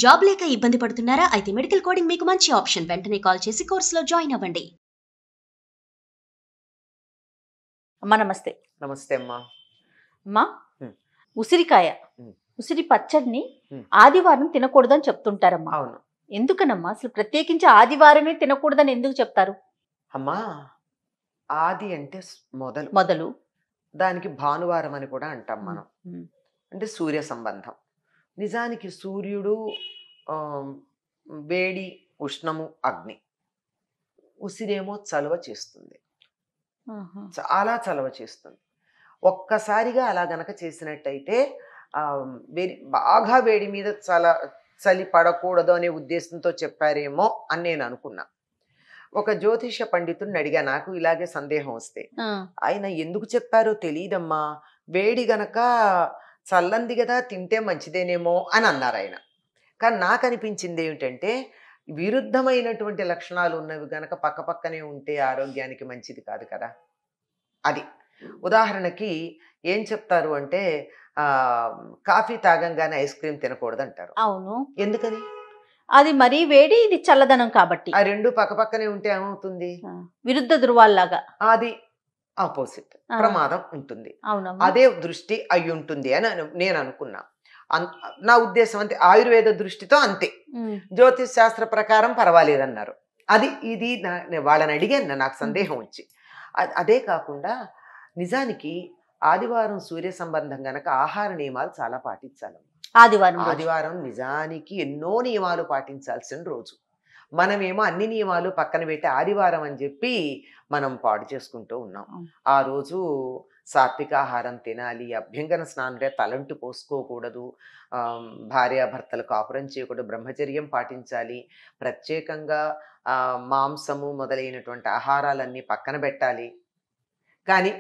Job లేక ఇబ్బంది పడుతున్నారా? అయితే మెడికల్ కోడింగ్ మీకు మంచి ఆప్షన్. వెంటనే కాల్ చేసి కోర్సులో జాయిన్ అవ్వండి. అమ్మా నమస్తే. నమస్తే అమ్మా. అమ్మా హ్మ్. ఉసిరికాయ హ్మ్. ఉసిరి పచ్చడిని హ్మ్. ఆదివారం తినకూడదని చెప్తుంటారమ్మా. అవును ఎందుకనమ్మా అసలు ప్రత్యేకించి ఆదివారమే తినకూడదని ఎందుకు చెప్తారు? అమ్మా. ఆది అంటే మొదలు, మొదలు దానికి భానువారం అని కూడా అంటాం మనం. ఉమ్, అంటే సూర్య సంబంధం. నిజానికి సూర్యుడు ఆ, వేడి, ఉష్ణము, అగ్ని. ఉసిరేమో చలువ చేస్తుంది, ఆహా. చాలా చలువ చేస్తుంది. ఒక్కసారిగా అలా గనక చేసినట్టయితే ఆ, బాగా వేడి మీద చలి పడకూడదు అనే ఉద్దేశంతో చెప్పారేమో అని నేను అనుకున్నా. ఒక జ్యోతిష పండితుడిని అడిగా, నాకు ఇలాగే సందేహం వస్తే. ఆ, ఆయన ఎందుకు చెప్పారో తెలియదమ్మా, వేడి గనక చల్లంది కదా, తింటే మంచిదేనేమో అని అన్నారు ఆయన. కానీ నాకు అనిపించింది ఏమిటంటే, విరుద్ధమైనటువంటి లక్షణాలు ఉన్నవి గనక పక్కపక్కనే ఉంటే ఆరోగ్యానికి మంచిది కాదు కదా. అది ఉదాహరణకి ఏం చెప్తారు అంటే, కాఫీ తాగంగానే ఐస్ క్రీమ్ తినకూడదు అంటారు. అవును, ఎందుకని? అది మరీ వేడి, ఇది చల్లదనం కాబట్టి. ఆ రెండు పక్కపక్కనే ఉంటే ఏమవుతుంది? విరుద్ధ ధృవాల్లాగా అది ఆపోజిట్ ప్రమాదం ఉంటుంది. అవునమ్మా. అదే దృష్టి అయి ఉంటుంది అని నేను అనుకున్నా. నా ఉద్దేశం అంతే. ఆయుర్వేద దృష్టితో అంతే. జ్యోతిష్ శాస్త్ర ప్రకారం పర్వాలేదన్నారు. అది ఇది వాళ్ళని అడిగాను, నాకు సందేహం వచ్చి. అదే కాకుండా నిజానికి ఆదివారం సూర్య సంబంధం గనక ఆహార నియమాలు చాలా పాటించాలి. ఆదివారం నిజానికి ఎన్నో నియమాలు పాటించాల్సిన రోజు. మనమేమో అన్ని నియమాలు పక్కన పెట్టి ఆదివారం అని చెప్పి మనం పాడు చేసుకుంటూ ఉన్నాం. ఆ రోజు సాత్వికాహారం తినాలి, అభ్యంగన స్నానంగా తలంటు పోసుకోకూడదు, భార్యాభర్తలు కాపురం చేయకూడదు, బ్రహ్మచర్యం పాటించాలి, ప్రత్యేకంగా మాంసము మొదలైనటువంటి ఆహారాలన్నీ పక్కన పెట్టాలి. కానీ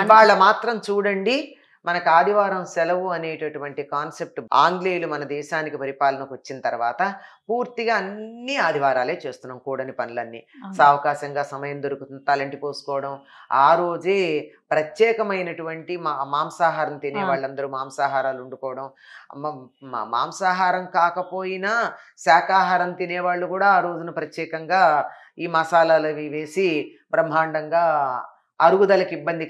ఇవాళ మాత్రం చూడండి, మనకు ఆదివారం సెలవు అనేటటువంటి కాన్సెప్ట్ ఆంగ్లేయులు మన దేశానికి పరిపాలనకు వచ్చిన తర్వాత పూర్తిగా అన్ని ఆదివారాలే చేస్తున్నాం. కూడని పనులన్నీ సావకాశంగా సమయం దొరుకుతుంది, తలంటి పోసుకోవడం. ఆ రోజే ప్రత్యేకమైనటువంటి మాంసాహారం తినే వాళ్ళందరూ మాంసాహారాలు వండుకోవడం. మాంసాహారం కాకపోయినా శాకాహారం తినేవాళ్ళు కూడా ఆ రోజున ప్రత్యేకంగా ఈ మసాలాలు అవి వేసి బ్రహ్మాండంగా అరుగుదలకు ఇబ్బంది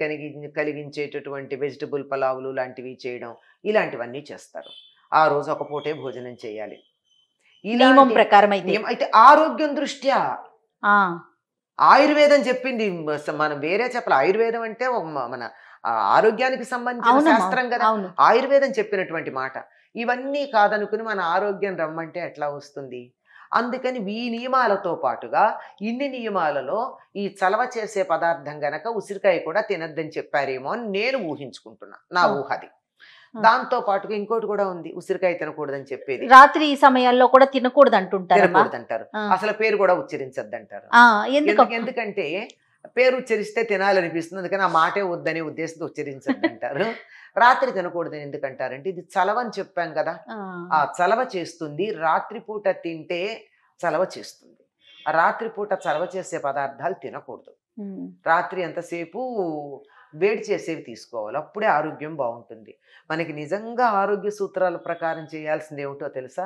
కలిగించేటటువంటి వెజిటబుల్ పలావులు లాంటివి చేయడం, ఇలాంటివన్నీ చేస్తారు. ఆ రోజు ఒక పూటే భోజనం చేయాలి. నియమం ప్రకారం అయితే ఆరోగ్యం దృష్ట్యా ఆయుర్వేదం చెప్పింది, మనం వేరే చెప్పాలి. ఆయుర్వేదం అంటే మన ఆరోగ్యానికి సంబంధించిన శాస్త్రం కదా. ఆయుర్వేదం చెప్పినటువంటి మాట. ఇవన్నీ కాదనుకుని మన ఆరోగ్యం రమ్మంటే ఎట్లా వస్తుంది? అందుకని ఈ నియమాలతో పాటుగా ఇన్ని నియమాలలో ఈ చలవ చేసే పదార్థం గనక ఉసిరికాయ కూడా తినద్దని చెప్పారేమో అని నేను ఊహించుకుంటున్నా, నా ఊహది. దాంతో పాటుగా ఇంకోటి కూడా ఉంది, ఉసిరికాయ తినకూడదని చెప్పేది. రాత్రి సమయాల్లో కూడా తినకూడదు అంటారు. అసలు పేరు కూడా ఉచ్చరించద్దంటారు. ఎందుకంటే పేరు ఉచ్చరిస్తే తినాలనిపిస్తుంది, అందుకని ఆ మాటే వద్దనే ఉద్దేశంతో ఉచ్చరించద్దంటారు. రాత్రి తినకూడదని ఎందుకంటారంటే, ఇది చలవని చెప్పాం కదా, ఆ చలవ చేస్తుంది. రాత్రిపూట తింటే చలవ చేస్తుంది. ఆ రాత్రిపూట చలవ చేసే పదార్థాలు తినకూడదు. రాత్రి ఎంతసేపు వేడి చేసేవి తీసుకోవాలి, అప్పుడే ఆరోగ్యం బాగుంటుంది. మనకి నిజంగా ఆరోగ్య సూత్రాల ప్రకారం చేయాల్సింది ఏమిటో తెలుసా?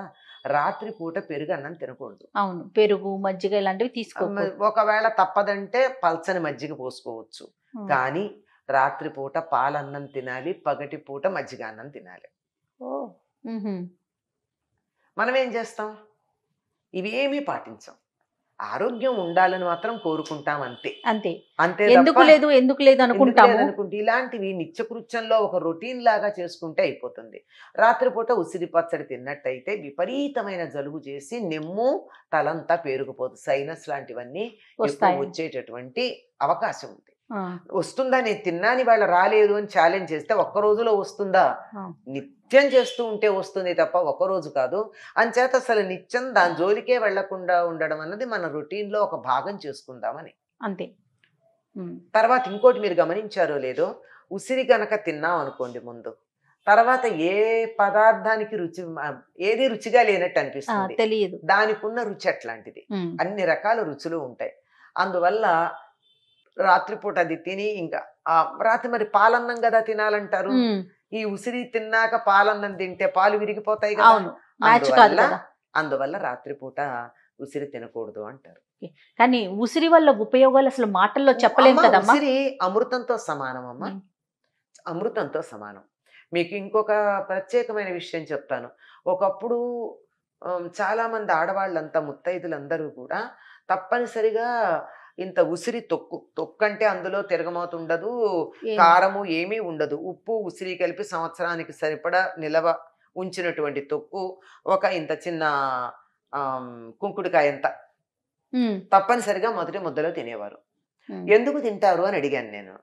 రాత్రిపూట పెరుగు అన్నం తినకూడదు. అవును, పెరుగు మజ్జిగ ఇలాంటివి తీసుకోవాలి. ఒకవేళ తప్పదంటే పల్చని మజ్జిగ పోసుకోవచ్చు. కానీ రాత్రిపూట పాలన్నం తినాలి, పగటి పూట మజ్జిగ అన్నం తినాలి. మనం ఏం చేస్తాం? ఇవేమీ పాటించాం. ఆరోగ్యం ఉండాలని మాత్రం కోరుకుంటాం, అంతే అంతే. అంతే. ఎందుకు లేదు అనుకుంటాము. ఇలాంటివి నిత్యకృత్యంలో ఒక రొటీన్ లాగా చేసుకుంటే అయిపోతుంది. రాత్రిపూట ఉసిరి పచ్చడి తిన్నట్టయితే విపరీతమైన జలుబు చేసి నెమ్ము తలంతా పేరుకుపోతుంది. సైనస్ లాంటివన్నీ వచ్చేటటువంటి అవకాశం ఉంది. వస్తుందా? నేను తిన్నాని వాళ్ళ రాలేదు అని ఛాలెంజ్ చేస్తే ఒక్క రోజులో వస్తుందా? నిత్యం చేస్తూ ఉంటే వస్తుంది తప్ప ఒక్కరోజు కాదు. అంచేత అసలు నిత్యం దాని జోలికే వెళ్లకుండా ఉండడం అన్నది మన రొటీన్లో ఒక భాగం చేసుకుందామని అంతే. తర్వాత ఇంకోటి మీరు గమనించారో లేదో, ఉసిరి గనక తిన్నాం అనుకోండి ముందు, తర్వాత ఏ పదార్థానికి ఏది రుచిగా లేనట్టు అనిపిస్తుంది, తెలియదు. దానికి ఉన్న రుచి అట్లాంటిది. అన్ని రకాల రుచులు ఉంటాయి. అందువల్ల రాత్రిపూట అది తిని, ఇంకా రాత్రి మరి పాలన్నం కదా తినాలంటారు. ఈ ఉసిరి తిన్నాక పాలన్నం తింటే పాలు విరిగిపోతాయి కదా, మ్యాచ్ కాదు అందువల్ల కదా. అందువల్ల రాత్రిపూట ఉసిరి తినకూడదు అంటారు. కానీ ఉసిరి వల్ల ఉపయోగాలు అసలు మాటల్లో చెప్పలేం అమ్మ, కదమ్మా. ఉసిరి అమృతంతో సమానం అమ్మ. ఉమ్. అమృతంతో సమానం. మీకు ఇంకొక ప్రత్యేకమైన విషయం చెప్తాను. ఒకప్పుడు చాలా మంది ఆడవాళ్ళంతా ముత్తైదులందరూ కూడా తప్పనిసరిగా ఇంత ఉసిరి తొక్కు అంటే అందులో తిరగమోత ఉండదు, కారము ఏమీ ఉండదు, ఉప్పు ఉసిరి కలిపి సంవత్సరానికి సరిపడా నిలవ ఉంచినటువంటి తొక్కు ఒక ఇంత చిన్న కుంకుడుకాయంత తప్పనిసరిగా మొదటి ముద్దలో తినేవారు. ఎందుకు తింటారు అని అడిగాను నేను.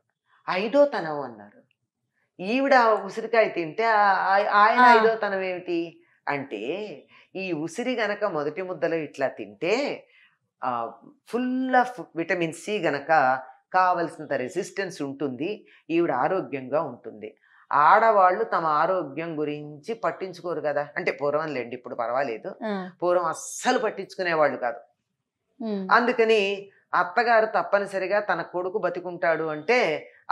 5వ తనం అన్నారు. ఈవిడ ఉసిరికాయ తింటే ఆయన 5వ తనం ఏమిటి అంటే, ఈ ఉసిరి గనక మొదటి ముద్దలో ఇట్లా తింటే ఫుల్ ఆఫ్ విటమిన్ సి గనక కావలసినంత రెసిస్టెన్స్ ఉంటుంది, ఈవిడ ఆరోగ్యంగా ఉంటుంది. ఆడవాళ్ళు తమ ఆరోగ్యం గురించి పట్టించుకోరు కదా. అంటే పూర్వం లేండి, ఇప్పుడు పర్వాలేదు, పూర్వం అస్సలు పట్టించుకునేవాళ్ళు కాదు. అందుకని అత్తగారు తప్పనిసరిగా తన కొడుకు బతికుంటాడు అంటే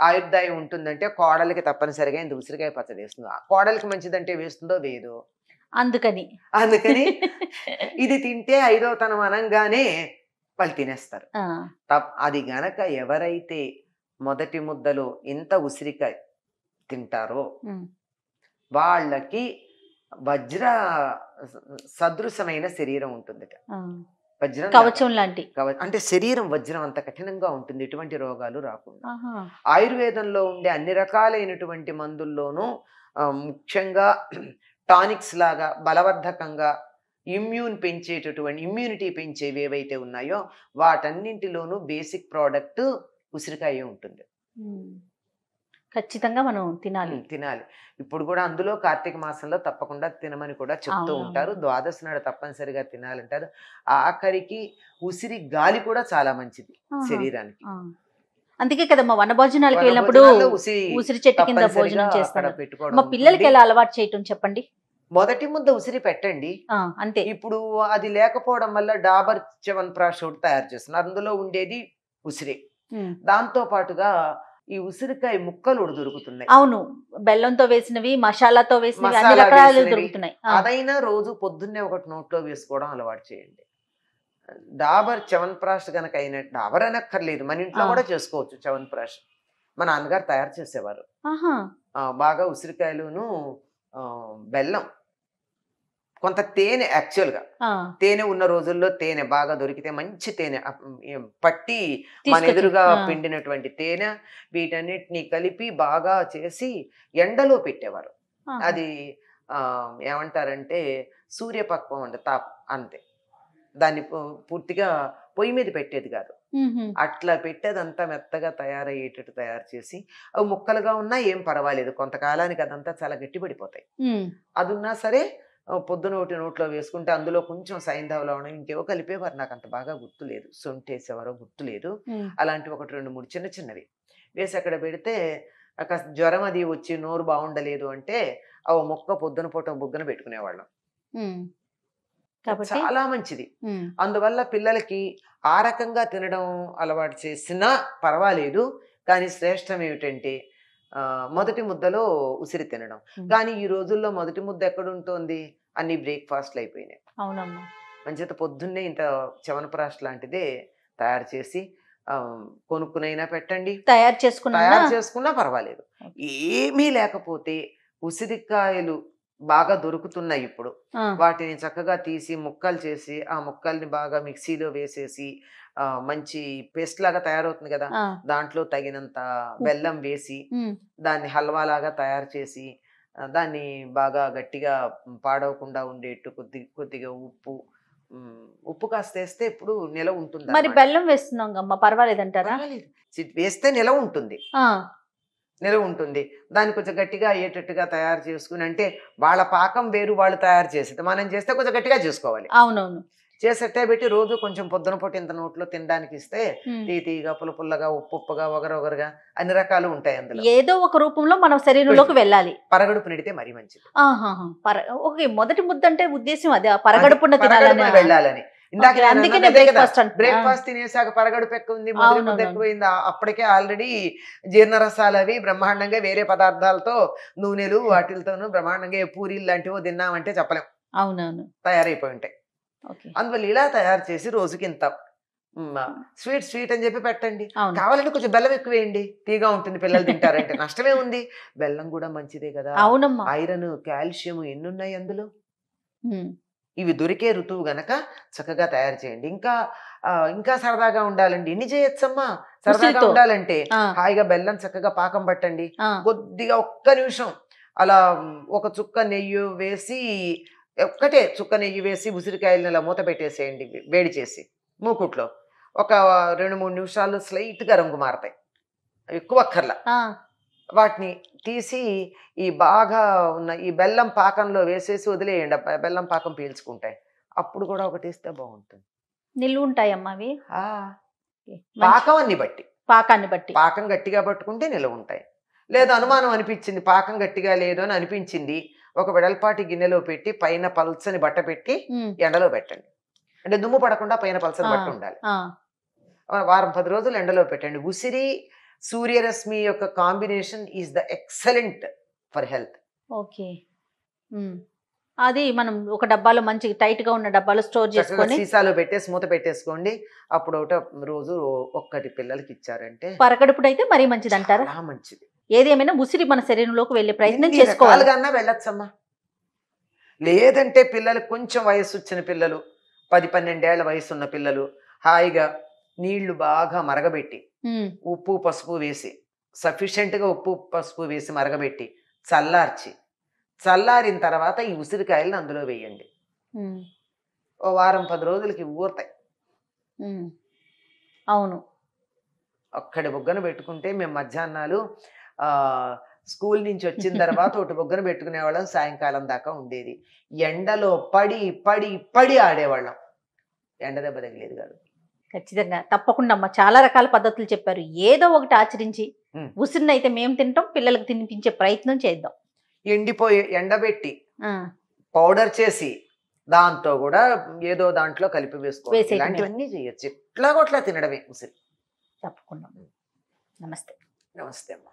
ఆయుర్దాయం ఉంటుందంటే కోడలికి తప్పనిసరిగా ఇంత ఉసిరికాయ పచ్చడి వేస్తుంది. కోడలికి మంచిదంటే వేస్తుందో వేదో. అందుకని ఇది తింటే 5వ తనం అనగానే వాళ్ళు తినేస్తారు. అది గనక ఎవరైతే మొదటి ముద్దలో ఇంత ఉసిరికాయ తింటారో వాళ్ళకి వజ్ర సదృశమైన శరీరం ఉంటుందిట. వజ్రం కవచం లాంటి, అంటే శరీరం వజ్రం అంత కఠినంగా ఉంటుంది, ఎటువంటి రోగాలు రాకుండా. ఆయుర్వేదంలో ఉండే అన్ని రకాలైనటువంటి మందుల్లోనూ ముఖ్యంగా టానిక్స్ లాగా బలవర్ధకంగా ఇమ్యూనిటీ పెంచేవి ఏవైతే ఉన్నాయో వాటన్నింటిలోనూ బేసిక్ ప్రోడక్ట్ ఉసిరికాయ ఉంటుంది. ఖచ్చితంగా మనం తినాలి. ఇప్పుడు కూడా అందులో కార్తీక మాసంలో తప్పకుండా తినమని కూడా చెప్తూ ఉంటారు. ద్వాదశి నాడు తప్పనిసరిగా తినాలంటారు. ఆఖరికి ఉసిరి గాలి కూడా చాలా మంచిది శరీరానికి. అందుకే కదమ్మా వనభోజనాలకు వెళ్ళినప్పుడు ఉసిరి చెట్టు కింద భోజనం చేస్తారు. మా పిల్లలకి ఎలా అలవాటు చేయటం చెప్పండి. మొదటి ముద్ద ఉసిరి పెట్టండి అంతే. ఇప్పుడు అది లేకపోవడం వల్ల డాబర్ చ్యవన్ప్రాష్ ఒకటి తయారు చేస్తున్నారు, అందులో ఉండేది ఉసిరి. దాంతో పాటుగా ఈ ఉసిరికాయ ముక్కలు దొరుకుతున్నాయి. అవును, బెల్లంతో వేసినవి, మసాలాతో వేసినవి, అన్ని రకాలు దొరుకుతున్నాయి. అదైనా రోజు పొద్దున్నే ఒకటి నోట్లో వేసుకోవడం అలవాటు చేయండి. డాబర్ చ్యవన్ప్రాష్ గనక అయినట్టు, డాబర్ అనక్కర్లేదు, మన ఇంట్లో కూడా చేసుకోవచ్చు చ్యవన్ప్రాష్. మా నాన్నగారు తయారు చేసేవారు. బాగా ఉసిరికాయలును బెల్లం, కొంత తేనె, యాక్చువల్గా తేనె ఉన్న రోజుల్లో తేనె బాగా దొరికితే మంచి తేనె పట్టి మన ఎదురుగా పిండినటువంటి తేనె, వీటన్నిటిని కలిపి బాగా చేసి ఎండలో పెట్టేవారు. అది ఏమంటారంటే సూర్యపక్వం అంటే అంతే. దాన్ని పూర్తిగా పొయ్యి మీద పెట్టేది కాదు, అట్లా పెట్టేదంతా మెత్తగా తయారయ్యేటట్టు తయారు చేసి అవి ముక్కలుగా ఉన్నా ఏం పర్వాలేదు, కొంతకాలానికి అదంతా చాలా గట్టిపడిపోతాయి. అది ఉన్నా సరే పొద్దున ఒకటి నోట్లో వేసుకుంటే అందులో కొంచెం సైంధవ లవణం ఇంకేవో కలిపేవారు, నాకు అంత బాగా గుర్తులేదు, సొంటేసేవారో గుర్తులేదు. అలాంటివి 1, 2, 3 చిన్నవి వేసి అక్కడ పెడితే కాస్త జ్వరం అది వచ్చి నోరు బాగుండలేదు అంటే ఆ మొక్క పొద్దున పూట బుగ్గన పెట్టుకునేవాళ్ళం. చాలా మంచిది. అందువల్ల పిల్లలకి ఆ రకంగా తినడం అలవాటు చేసినా పర్వాలేదు, కానీ శ్రేష్టం ఏమిటంటే మొదటి ముద్దలో ఉసిరి తినడం. కానీ ఈ రోజుల్లో మొదటి ముద్ద ఎక్కడుంటోంది, అన్ని బ్రేక్ఫాస్ట్లు అయిపోయినాయి. అవునమ్మా. మంచిత పొద్దున్నే ఇంత చ్యవన్ప్రాష్ లాంటిదే తయారు చేసి కొనుక్కునైనా పెట్టండి, తయారు చేసుకున్నా పర్వాలేదు. ఏమీ లేకపోతే ఉసిరికాయలు బాగా దొరుకుతున్నాయి ఇప్పుడు, వాటిని చక్కగా తీసి ముక్కలు చేసి ఆ ముక్కల్ని బాగా మిక్సీలో వేసేసి మంచి పేస్ట్ లాగా తయారవుతుంది కదా, దాంట్లో తగినంత బెల్లం వేసి దాన్ని హల్వా లాగా తయారు చేసి దాన్ని బాగా గట్టిగా పాడవకుండా ఉండేట్టు కొద్దిగా ఉప్పు కాస్త వేస్తే ఇప్పుడు నిలవ ఉంటుంది. మరి బెల్లం వేస్తున్నాం పర్వాలేదంటారా? వేస్తే నిలవ ఉంటుంది. దాన్ని కొంచెం గట్టిగా అయ్యేటట్టుగా తయారు చేసుకుని, అంటే వాళ్ళ పాకం వేరు, వాళ్ళు తయారు చేసేది, మనం చేస్తే కొంచెం గట్టిగా చేసుకోవాలి. అవునవును. చేసేట్టే పెట్టి రోజు కొంచెం పొద్దున పూట ఇంత నోట్లో తినడానికి ఇస్తే తీగా పుల్లగా ఉప్పుగా ఒగరొగరుగా అన్ని రకాలు ఉంటాయి అందులో. ఏదో ఒక రూపంలో మన శరీరంలోకి వెళ్ళాలి. పరగడుపు నిడితే మరీ మంచిది. ఓకే, మొదటి ముద్ద అంటే ఉద్దేశం అదే, పరగడుపున వెళ్ళాలని. బ్రేక్ఫాస్ట్ తినేసాక పరగడుపు ఎక్కువ ఉంది, మొదటి ముద్ద ఎక్కువైంది, అప్పటికే ఆల్రెడీ జీర్ణరసాలు అవి బ్రహ్మాండంగా వేరే పదార్థాలతో నూనెలు వాటిలతోనూ బ్రహ్మాండంగా పూరీలు లాంటివో తిన్నామంటే చెప్పలేం. అవునవును. తయారైపోయి ఉంటాయి. ఓకే. అందువల్ల ఇలా తయారు చేసి రోజుకి ఇంత స్వీట్ స్వీట్ అని చెప్పి పెట్టండి. అవును. కావాలంటే కొంచెం బెల్లం ఎక్కువ వేయండి, తీగా ఉంటుంది, పిల్లలు తింటారంటే నష్టమే ఉంది. బెల్లం కూడా మంచిదే కదా, అవునమ్మా. ఐరన్, కాల్షియం ఎన్ని ఉన్నాయి అందులో. ఉమ్. ఇవి దొరికే ఋతువు గనక చక్కగా తయారు చేయండి. ఇంకా ఇంకా సరదాగా ఉండాలండి, ఎన్ని చేయొచ్చమ్మా. సరదాగా ఉసిరితో. ఉండాలంటే ఆ, హాయిగా బెల్లం చక్కగా పాకం పట్టండి. ఆ, కొద్దిగా ఒక్క నిమిషం అలా ఒక చుక్క నెయ్యి వేసి, ఒక్కటే చుక్క నెయ్యి వేసి ఉసిరికాయలను అలా మూత పెట్టేసేయండి, వేడి చేసి మూకుట్లో. ఒక 2-3 నిమిషాలు స్లైట్గా రంగు మారతాయి, ఎక్కువ అక్కర్లా. ఆ. వాటిని తీసి ఈ బాగా ఉన్న ఈ బెల్లం పాకంలో వేసేసి వదిలేయండి, బెల్లం పాకం పీల్చుకుంటాయి. అప్పుడు కూడా ఒకటి ఇస్తే బాగుంటుంది. నిల్వ ఉంటాయమ్మా అవి? ఆ, ఓకే. మంచి పాకం అన్ని బట్టి. పాకాన్ని బట్టి. పాకం గట్టిగా పట్టుకుంటే నిలవ ఉంటాయి. లేదు అనుమానం అనిపించింది, పాకం గట్టిగా లేదు అని అనిపించింది, ఒక వెడల్పాటి గిన్నెలో పెట్టి పైన పల్చని బట్ట పెట్టి ఉమ్. ఎండలో పెట్టండి. అంటే దుమ్ము పడకుండా పైన పల్చని ఆ, బట్ట ఉండాలి. ఆ. వారం 10 రోజులు ఎండలో పెట్టండి. ఉసిరి సూర్యరశ్మి యొక్క combination is the excellent for health. Okay. Um. అది మనం ఒక డబ్బాలో మంచి టైట్ గా ఉన్న డబ్బాలో స్టోర్ చక్కగా చేసుకొని సీసాలో పెట్టేసి మూత పెట్టేసుకోండి. అప్పుడు ఒకట రోజు ఒక్కటి పిల్లలకి ఇచ్చారంటే పరగడుపుడు అయితే మరీ మంచిది అంటారా? చాలా మంచిది. ఏదేమైనా ఉసిరి మన శరీరంలోకి వెళ్ళే ప్రయత్నం ఎన్ని చేసుకోవాలి. రకాలుగా వెళ్ళొచ్చమ్మా. లేదంటే పిల్లలు కొంచెం వయసు వచ్చిన పిల్లలు, 10-12 ఏళ్ల వయసు ఉన్న పిల్లలు హాయిగా నీళ్లు బాగా మరగబెట్టి ఉమ్. ఉప్పు పసుపు వేసి, సఫిషియెంట్గా ఉప్పు పసుపు వేసి మరగబెట్టి చల్లారిన తర్వాత ఈ ఉసిరికాయలను అందులో వేయండి. ఉమ్. ఓ వారం 10 రోజులకి ఊరుతాయి. ఉమ్. అవును. ఒక్కడి బొగ్గన పెట్టుకుంటే మేము మధ్యాహ్నాలు స్కూల్ నుంచి వచ్చిన తర్వాత ఒకటి బొగ్గన పెట్టుకునేవాళ్ళం, సాయంకాలం దాకా ఉండేది. ఎండలో పడి పడి పడి ఆడేవాళ్ళం, ఎండ దెబ్బ తగిలేదు కాదు. ఖచ్చితంగా తప్పకుండా అమ్మ, చాలా రకాల పద్ధతులు చెప్పారు. ఏదో ఒకటి ఆచరించి ఉమ్. ఉసిరిని అయితే మేము తింటాం, పిల్లలకు తినిపించే ప్రయత్నం చేద్దాం. ఎండిపోయి ఎండబెట్టి ఆ, పౌడర్ చేసి దాంతో కూడా ఏదో దాంట్లో కలిపి వేసుకోవాలి. వేసేయటమే. ఇలాంటివన్నీ చేయొచ్చు. ఎట్లాగోట్లా తినడమే ఉసిరి. తప్పకుండా. నమస్తే. నమస్తే అమ్మా.